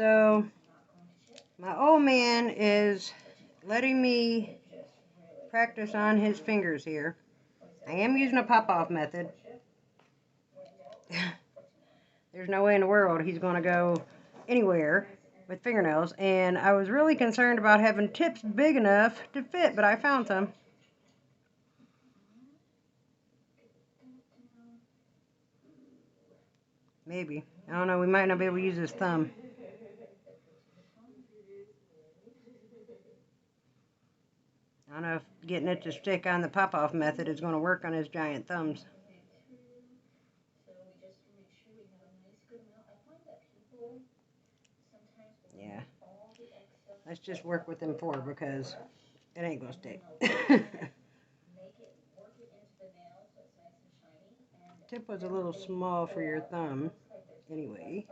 So, my old man is letting me practice on his fingers here. I am using a pop-off method. There's no way in the world he's going to go anywhere with fingernails. And I was really concerned about having tips big enough to fit, but I found some. Maybe. I don't know. We might not be able to use his thumb. I don't know if getting it to stick on the pop-off method is going to work on his giant thumbs. Yeah. Let's just work with them four because it ain't going to stick. Tip was a little small for your thumb. Anyway.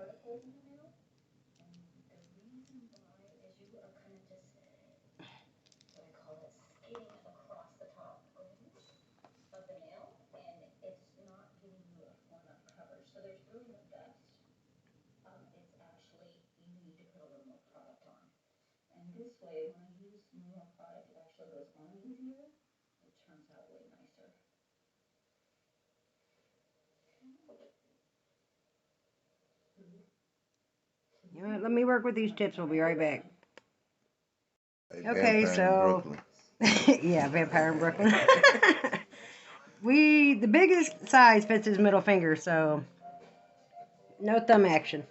You know what, let me work with these tips. We'll be right back. Okay, so yeah, vampire in Brooklyn. The biggest size fits his middle finger, so no thumb action.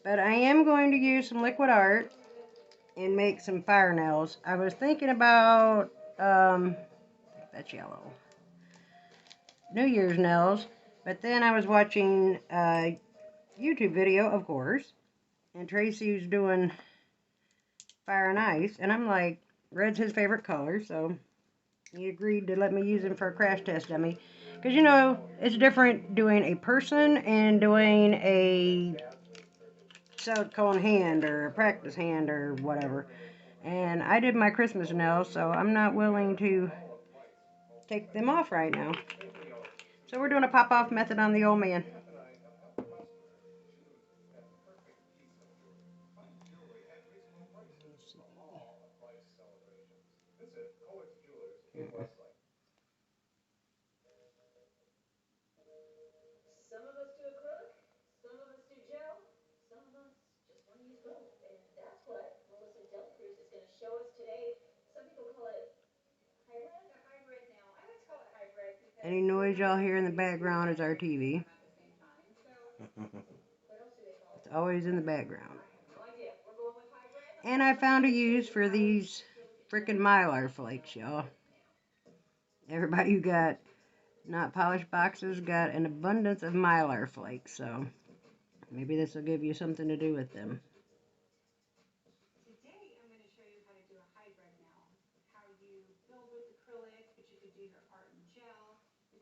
But I am going to use some liquid art and make some fire nails. I was thinking about that's yellow. New Year's nails, but then I was watching a YouTube video, of course, and Tracy was doing fire and ice, and I'm like, red's his favorite color, so he agreed to let me use him for a crash test dummy. Because, you know, it's different doing a person and doing a silicone hand or a practice hand or whatever. And I did my Christmas nails, so I'm not willing to take them off right now. So we're doing a pop-off method on the old man. Any noise y'all hear in the background is our TV. It's always in the background. And I found a use for these frickin' mylar flakes, y'all. Everybody who got not polished boxes got an abundance of mylar flakes, so maybe this will give you something to do with them.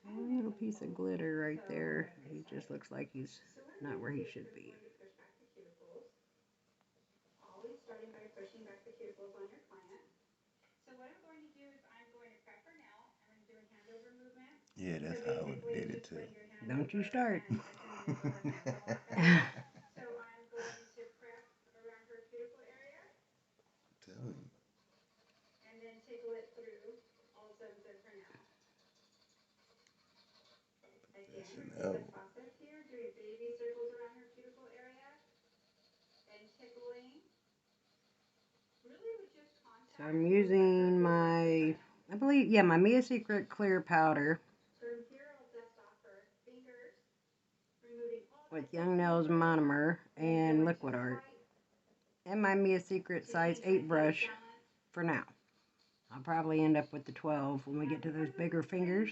A little piece of glitter right there. He just looks like he's not where he should be. Yeah, that's how I did it too. Don't you start. Tell him. Professional. So I'm using my, I believe, yeah, my Mia Secret clear powder with Young Nails monomer and liquid art, and my Mia Secret size 8 brush for now. I'll probably end up with the 12 when we get to those bigger fingers.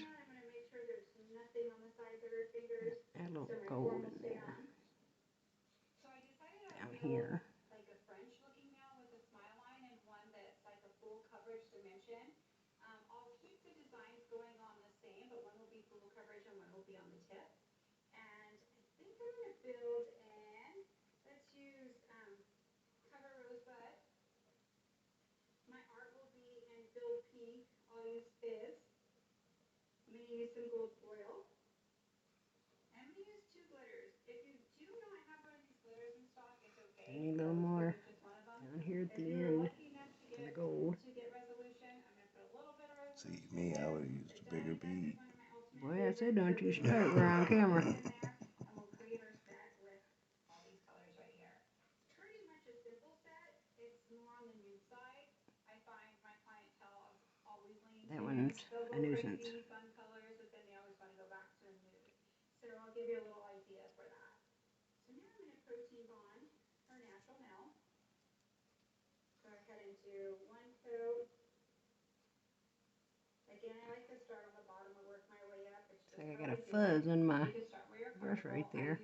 Add a little gold in there. Down here. I need a little I said don't you start. We're on camera. That one's a nuisance. It's like I got a fuzz in my brush right there.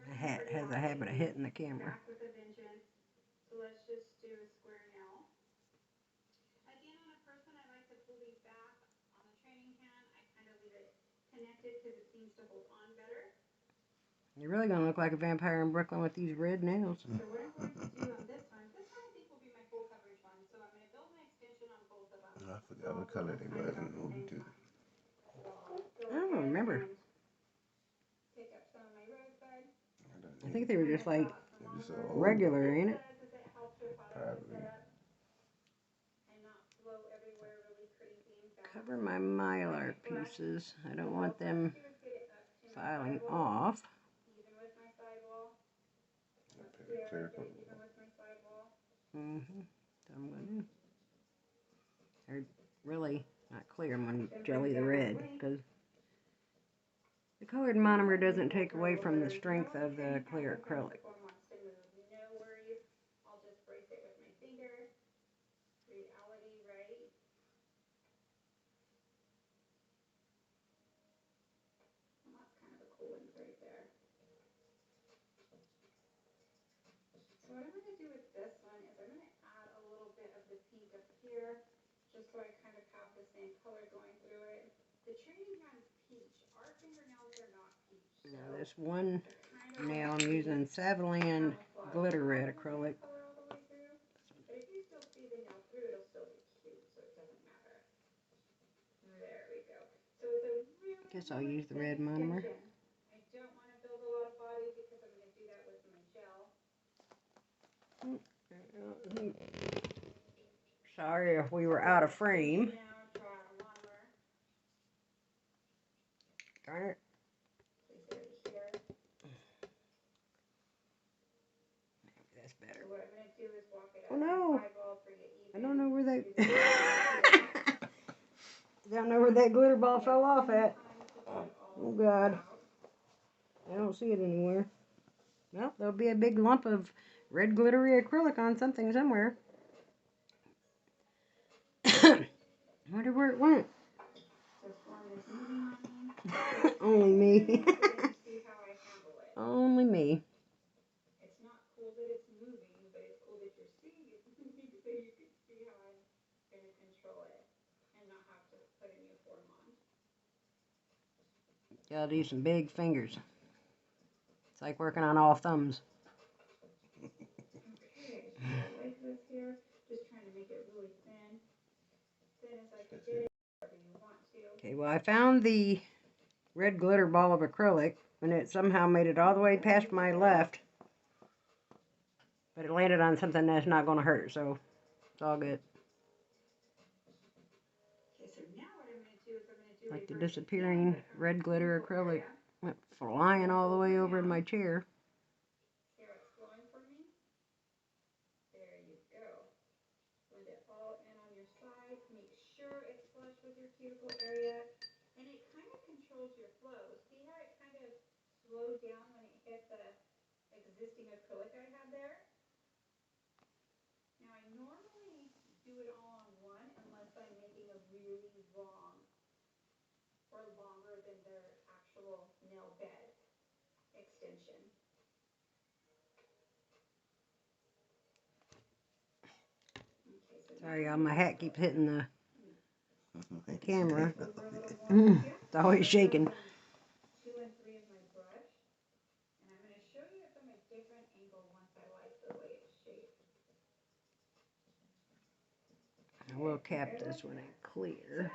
My hat has a habit of hitting the camera. You're really gonna look like a vampire in Brooklyn with these red nails. I forgot what color they was in the movie too. I don't remember. I think they were just like regular, ain't it? Probably. Cover my mylar pieces. I don't want them filing off. Clear coat. So I'm going to, they're really not clear. I'm going to jelly the red because the colored monomer doesn't take away from the strength of the clear acrylic. Now this one nail I'm using Savillon glitter red acrylic. Guess I'll use the red monomer. Sorry if we were out of frame. Darn it. That's better. Oh no! I don't know where that. I don't know where that glitter ball fell off at. Oh God. I don't see it anywhere. Well, there'll be a big lump of red glittery acrylic on something somewhere. Wonder where it went. Only me. Only me. Gotta do some big fingers. It's like working on all thumbs. Okay, well I found the red glitter ball of acrylic and it somehow made it all the way past my left. But it landed on something that's not going to hurt, so it's all good. Like the disappearing red glitter acrylic went flying all the way over in my chair. Sorry, y'all, my hat keeps hitting the camera. It's always shaking. I will cap this when I clear.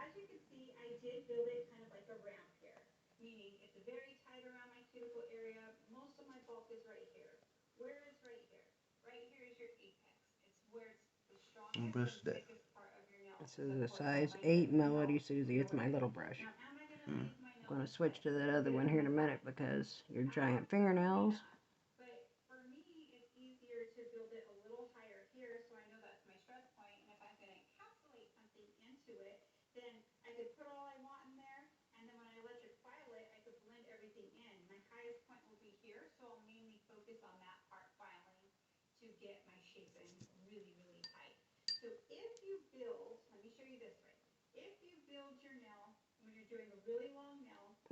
What brush is that? This is a size 8 Melody Susie. It's my little brush. Mm. I'm going to switch to that other one here in a minute because your giant fingernails.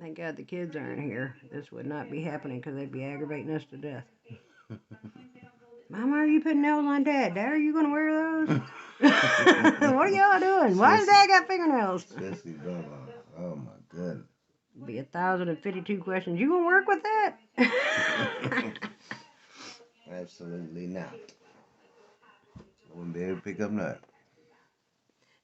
Thank God the kids aren't here. This would not be happening because they'd be aggravating us to death. Mama, are you putting nails on Dad? Dad, are you going to wear those? What are y'all doing? Why does Dad got fingernails? Especially Bella. Oh my goodness. Be 1,052 questions. You gonna work with that? Absolutely not. I wouldn't be able to pick up nothing.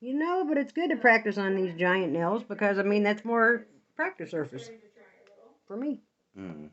You know, but it's good to practice on these giant nails because, I mean, that's more practice surface for me. Mm-hmm.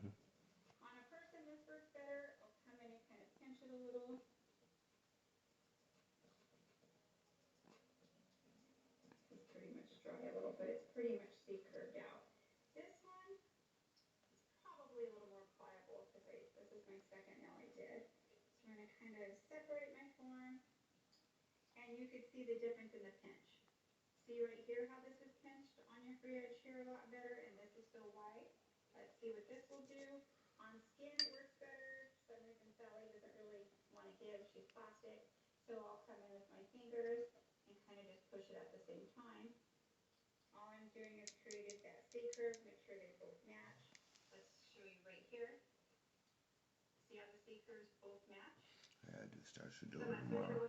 I just start the door tomorrow.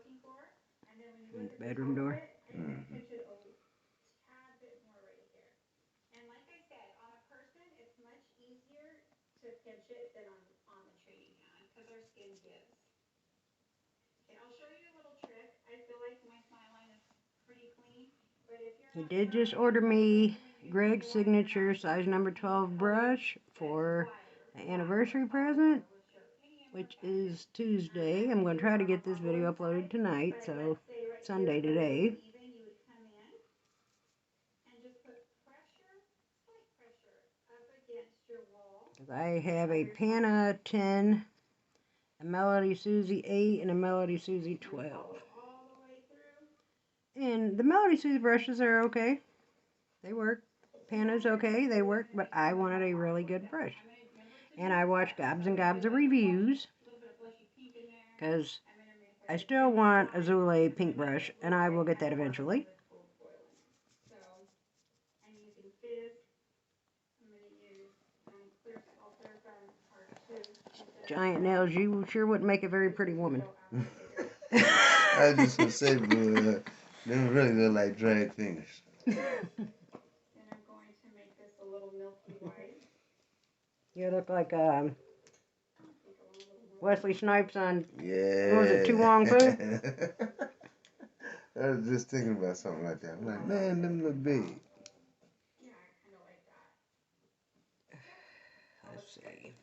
And the bedroom door. Mm-hmm. He did just order me Greg's signature size number 12 brush for an anniversary present, which is Tuesday. I'm going to try to get this video uploaded tonight, so Sunday today. Because I have a Panna 10, a Melody Susie 8, and a Melody Susie 12. And the Melody Susie brushes are okay. They work. Panna's okay, they work, but I wanted a really good brush. And I watched gobs and gobs of reviews because I still want a Zule pink brush, and I will get that eventually. Giant nails, you sure wouldn't make a very pretty woman. I was just gonna say, but they really look like drag fingers. You look like Wesley Snipes on, Yeah. what was it, Tu Wong Fu? I was just thinking about something like that. I'm like, man, them look big. Let's see.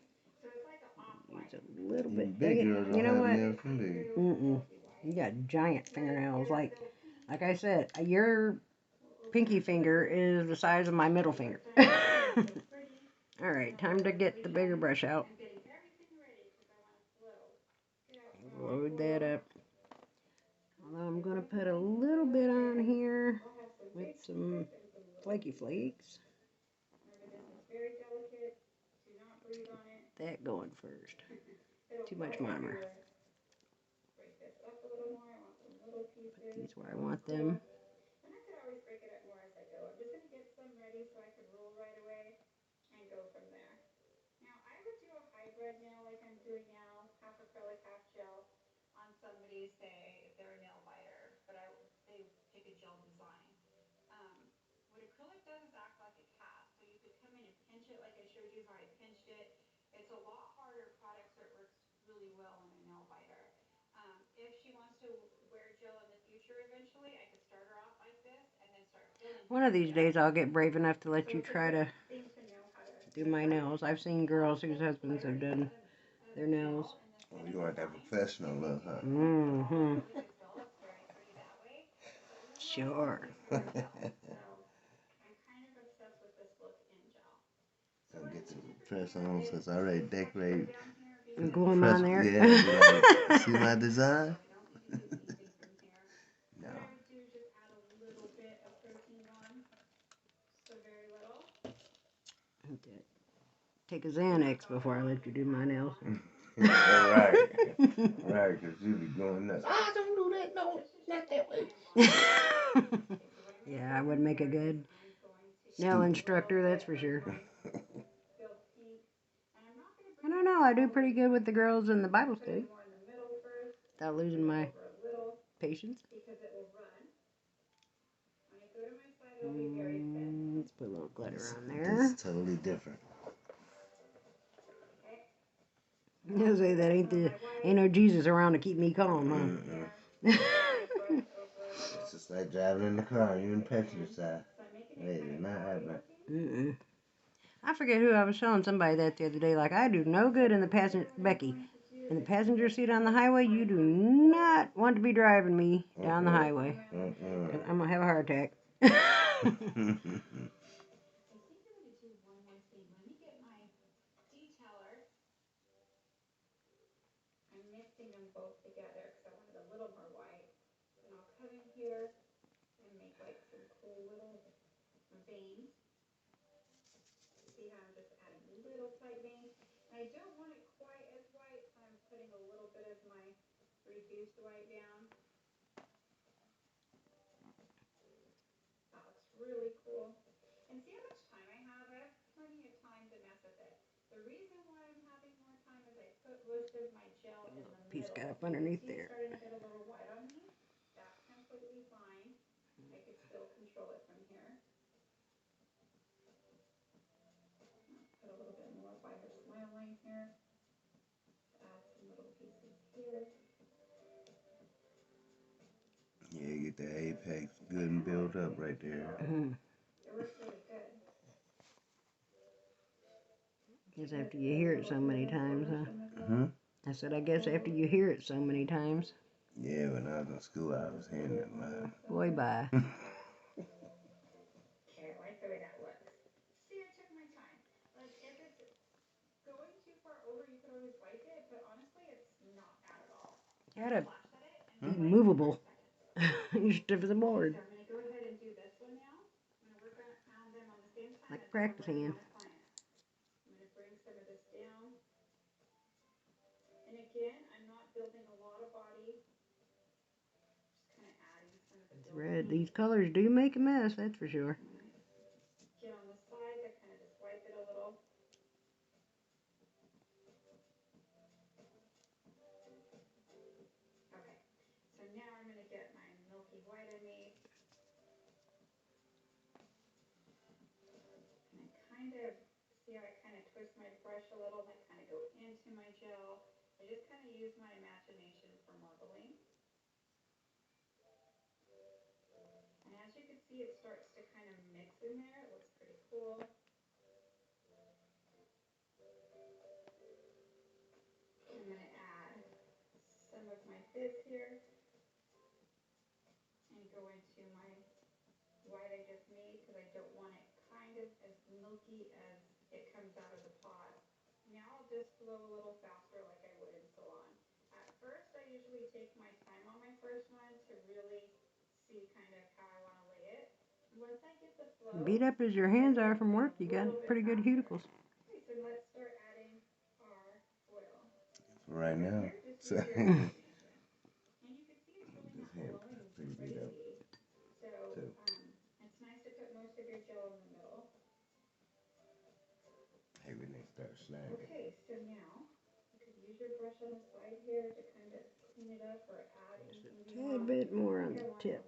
Use a little bit. Big girls You don't know have what? nails from big. You got giant fingernails. Like I said, your pinky finger is the size of my middle finger. Alright, time to get the bigger brush out. Load that up. Although I'm going to put a little bit on here with some flaky flakes. That going first. Too much monomer. Put these where I want them. One of these days I'll get brave enough to let you try to do my nails. I've seen girls whose husbands have done their nails. Oh, you want that professional look, huh? Mm-hmm. Sure. Gonna get the press on since I already decorated. And glue 'em Press, on there. yeah, be like, see my design? No. Take a Xanax before I let you do my nails. Right. Right, because you be going nuts. Ah, don't do that. No, not that way. Yeah, I would make a good nail instructor, that's for sure. I don't know, I do pretty good with the girls in the Bible study. Without losing my patience. Let's put a little glitter on there. This is totally different. You say that ain't no Jesus around to keep me calm, huh? It's just like driving in the car. You're in passenger side. Hey, it's not happening. Mm-mm. I forget who I was showing somebody that the other day. Like, I do no good in the Becky, in the passenger seat on the highway. You do not want to be driving me down the highway. 'Cause I'm gonna have a heart attack. Piece got up underneath there. Yeah, get the apex good and built up right there. Guess after you hear it so many times, huh? I said, I guess after you hear it so many times. Yeah, when I was in school, I was hearing it a lot. Boy, bye. Gotta be movable. You're stiff as a board. Like practicing. Red. These colors do make a mess, that's for sure. Beat up as your hands are from work, you got pretty good cuticles. Right now. So, this hand pretty beat up. Too. Hey, when they start snagging. Just a tad bit more on the tip.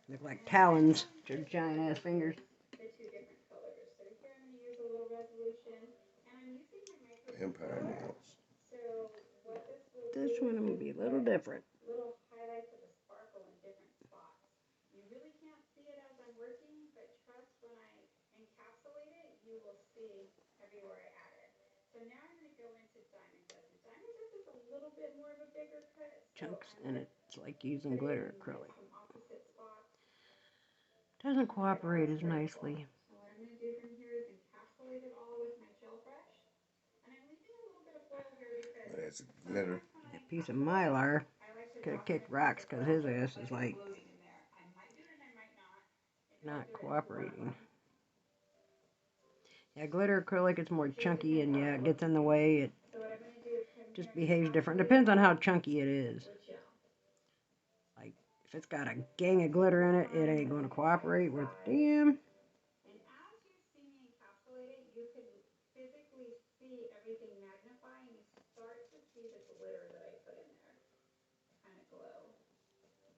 Look like talons. Your giant ass fingers. Empire nails. This one will be a little different. Chunks, and it's like using glitter acrylic. Doesn't cooperate as nicely. That's glitter. That piece of mylar could have kicked rocks because his ass is like not cooperating. Yeah, glitter acrylic, it's more chunky, and yeah, it gets in the way. It just behaves different. Depends on how chunky it is. Like, if it's got a gang of glitter in it, it ain't going to cooperate with damn.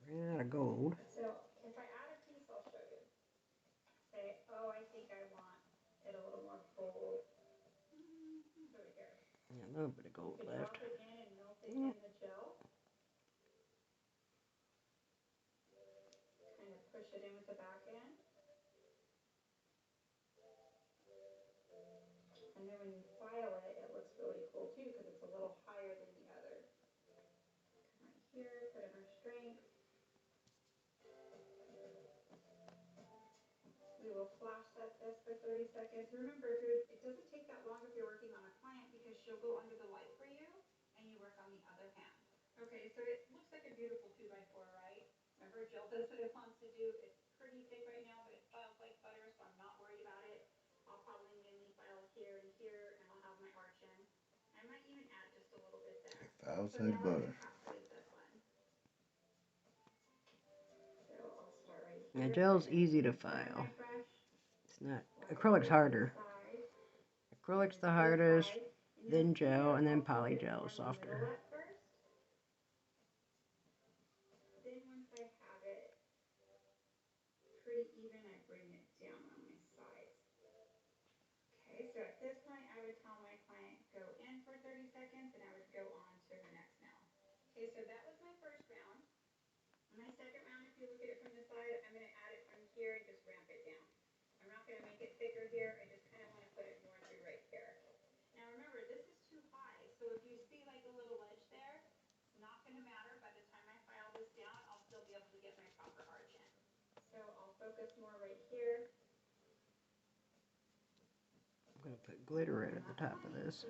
Ran out of gold. Yeah, a little bit of gold left. Yeah. Files like butter. Yeah, gel's easy to file. It's not. Acrylic's harder. Acrylic's the hardest, then gel, and then polygel is softer. I'm going to put glitter right at the top of this.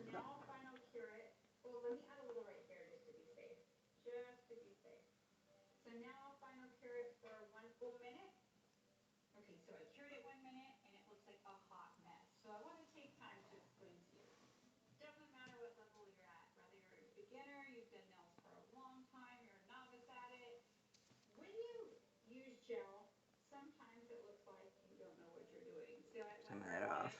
Some of that off.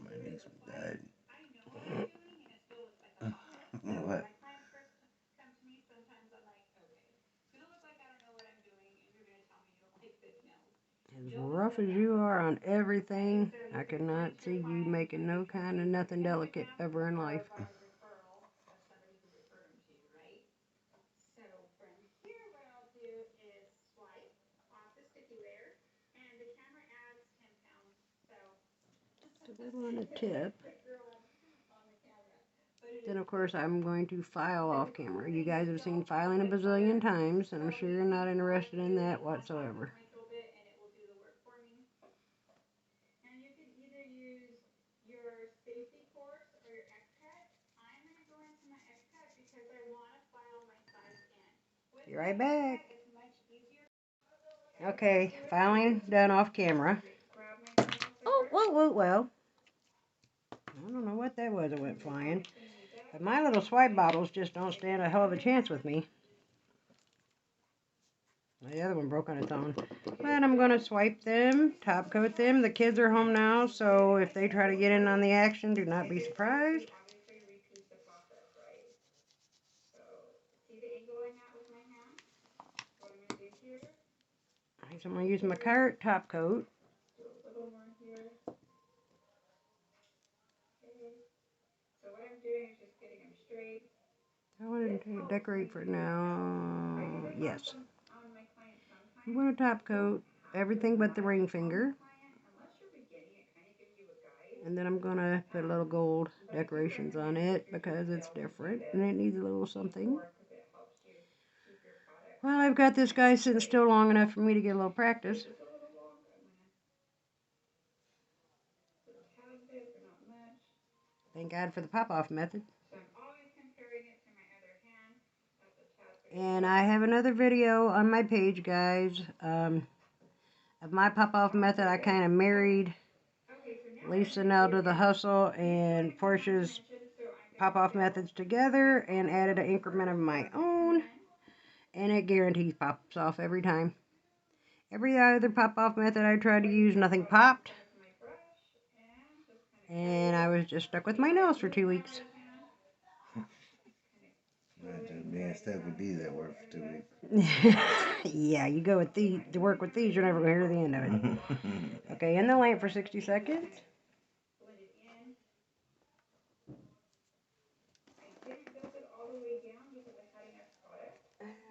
My niece was daddy. What? As rough as you are on everything, I cannot see you making no kind of nothing delicate ever in life. A little on the tip. Then, of course, I'm going to file off camera. You guys have seen filing a bazillion times, and I'm sure you're not interested in that whatsoever. Be right back. Okay, filing done off camera. Oh, whoa, whoa, well. I don't know what that was that went flying. But my little swipe bottles just don't stand a hell of a chance with me. The other one broke on its own. But I'm going to swipe them, top coat them. The kids are home now, so if they try to get in on the action, do not be surprised. So I'm going to use my carrot top coat. I want to decorate for now. Yes. I'm going to top coat everything but the ring finger. And then I'm going to put little gold decorations on it because it's different and it needs a little something. Well, I've got this guy sitting still long enough for me to get a little practice. Thank God for the pop-off method. And I have another video on my page, guys, of my pop-off method. I kind of married Lisa Nell to the Hustle and Portia's pop-off methods together and added an increment of my own. And it guarantees pops off every time. Every other pop-off method I tried to use, nothing popped. And I was just stuck with my nails for 2 weeks. Imagine being stuck with these at work for 2 weeks. Yeah, you go with these to work with these, you're never going to hear the end of it. Okay, in the lamp for 60 seconds.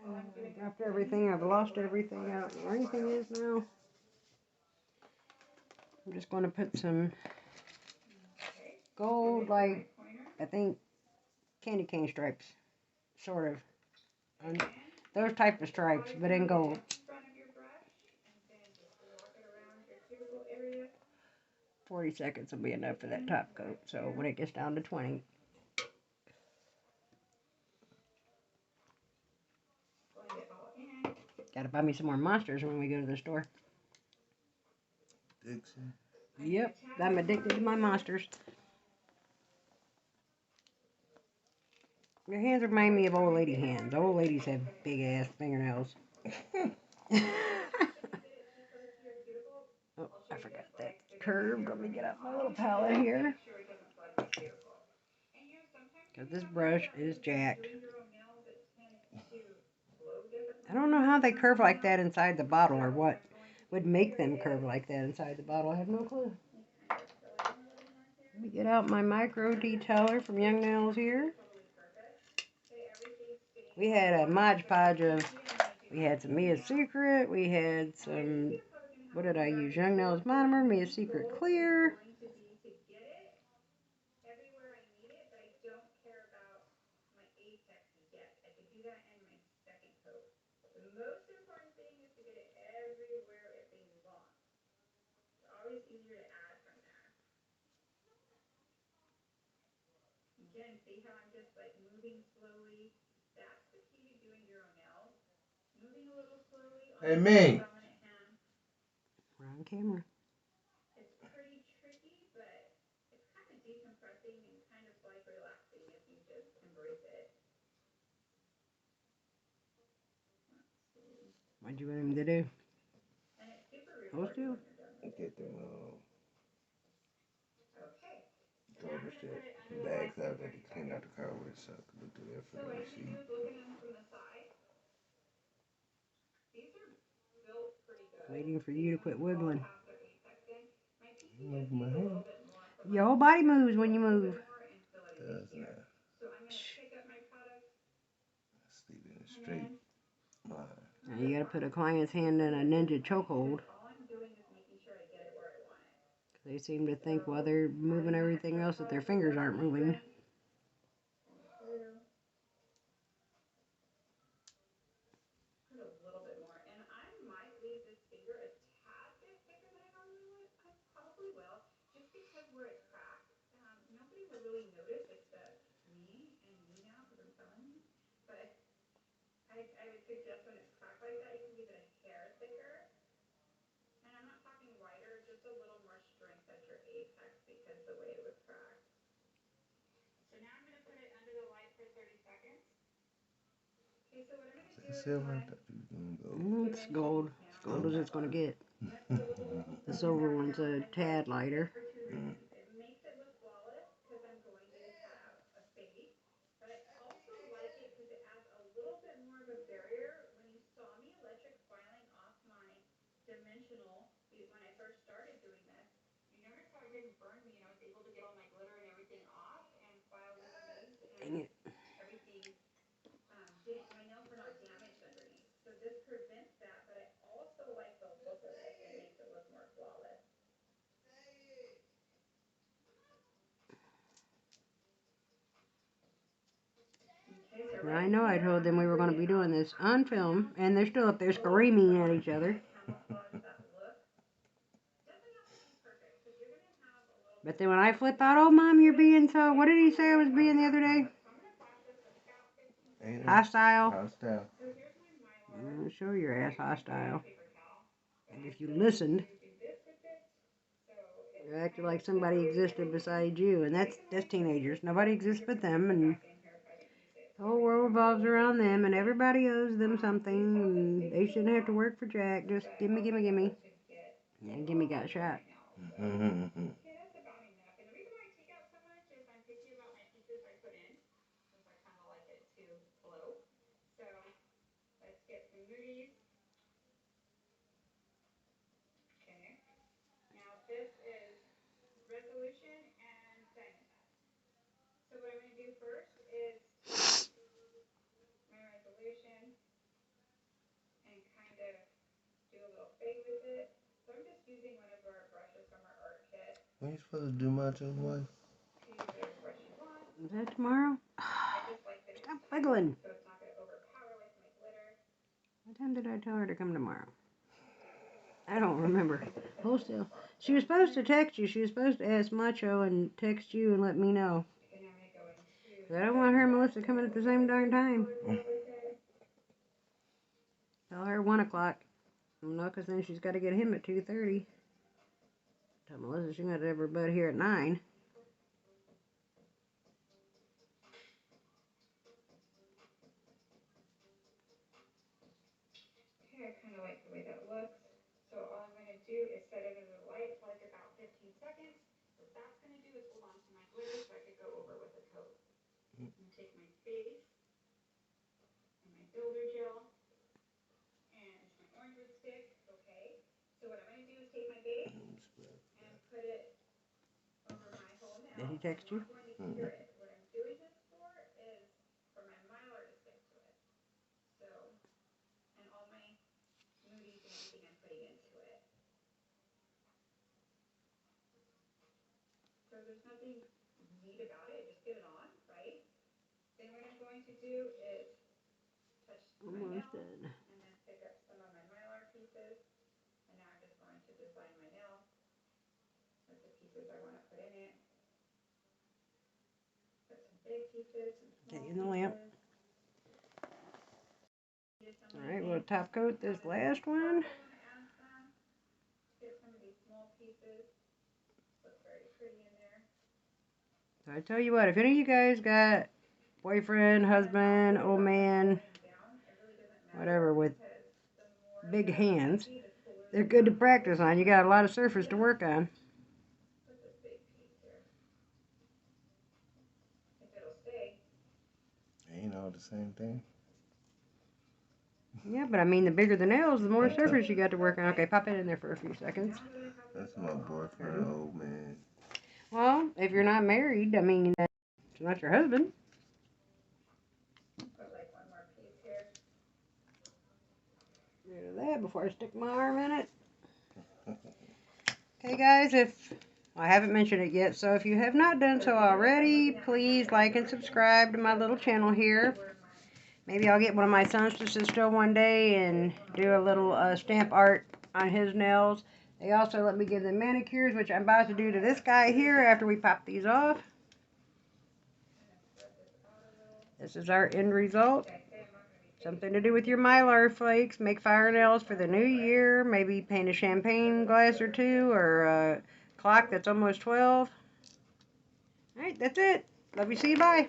I've dropped everything. I've lost everything. I don't know where anything is now. I'm just going to put some gold, like, I think, candy cane stripes. Sort of. Those type of stripes, but in gold. 40 seconds will be enough for that top coat. So when it gets down to 20. Gotta buy me some more monsters when we go to the store. Dixon. Yep, I'm addicted to my monsters. Your hands remind me of old lady hands. Old ladies have big ass fingernails. Oh, I forgot that curved. Let me get out my little palette here. Because this brush is jacked. I don't know how they curve like that inside the bottle or what would make them curve like that inside the bottle. I have no clue. Let me get out my micro detailer from Young Nails here. We had a Mod Podge of, we had some Mia's Secret, we had some, what did I use? Young Nails Monomer, Mia's Secret Clear. Hey, me. We're on camera. What'd you want him to do? Hold still. Get them all. store that bags out that they clean out the car with, so I could look through there for the receipt. Waiting for you to quit wiggling. Move my hand. Your whole body moves when you move. Does not. Sleeping in a straight line. Now you gotta put a client's hand in a ninja chokehold. They seem to think while they're moving everything else that their fingers aren't moving. Is that silver? I thought you was gonna go. It's gold. As gold as it's gonna get. The silver one's a tad lighter. Mm. Dang it. Now, I know I told them we were going to be doing this on film, and they're still up there screaming at each other. But then when I flipped out, oh, Mom, you're being so, what did he say I was being the other day? Hostile. Hostile. I'm going to show your ass hostile. And if you listened, you acted like somebody existed beside you. And that's teenagers. Nobody exists but them. And the whole world revolves around them. And everybody owes them something. And they shouldn't have to work for jack. Just gimme, gimme, gimme. And gimme got shot. Mm-hmm. When you supposed to do Macho's wife? Is that tomorrow? Stop wiggling. What time did I tell her to come tomorrow? I don't remember. Hold still. She was supposed to text you. She was supposed to ask Macho and text you and let me know. But I don't want her and Melissa coming at the same darn time. Tell her 1 o'clock. No, because then she's got to get him at 2:30. Tell Melissa she's got to have her butt here at 9. Did he text you? Mm-hmm. Almost done. Get you in the lamp. Alright, we'll top coat this last one. So I tell you what, if any of you guys got boyfriend, husband, old man, whatever, with big hands, they're good to practice on. You got a lot of surface to work on. all the same thing. Yeah, but I mean, the bigger the nails, the more Okay. surface you got to work on. Okay, pop it in there for a few seconds. That's my boyfriend, old man. Well, if you're not married, I mean, it's not your husband. Rid of that before I stick my arm in it. Okay, guys, I haven't mentioned it yet, so if you have not done so already, please like and subscribe to my little channel here. Maybe I'll get one of my sons to sit still one day and do a little stamp art on his nails. They also let me give them manicures, which I'm about to do to this guy here after we pop these off. This is our end result. Something to do with your mylar flakes. Make fire nails for the new year. Maybe paint a champagne glass or two, or a clock that's almost 12. Alright, that's it. Love you. See you. Bye.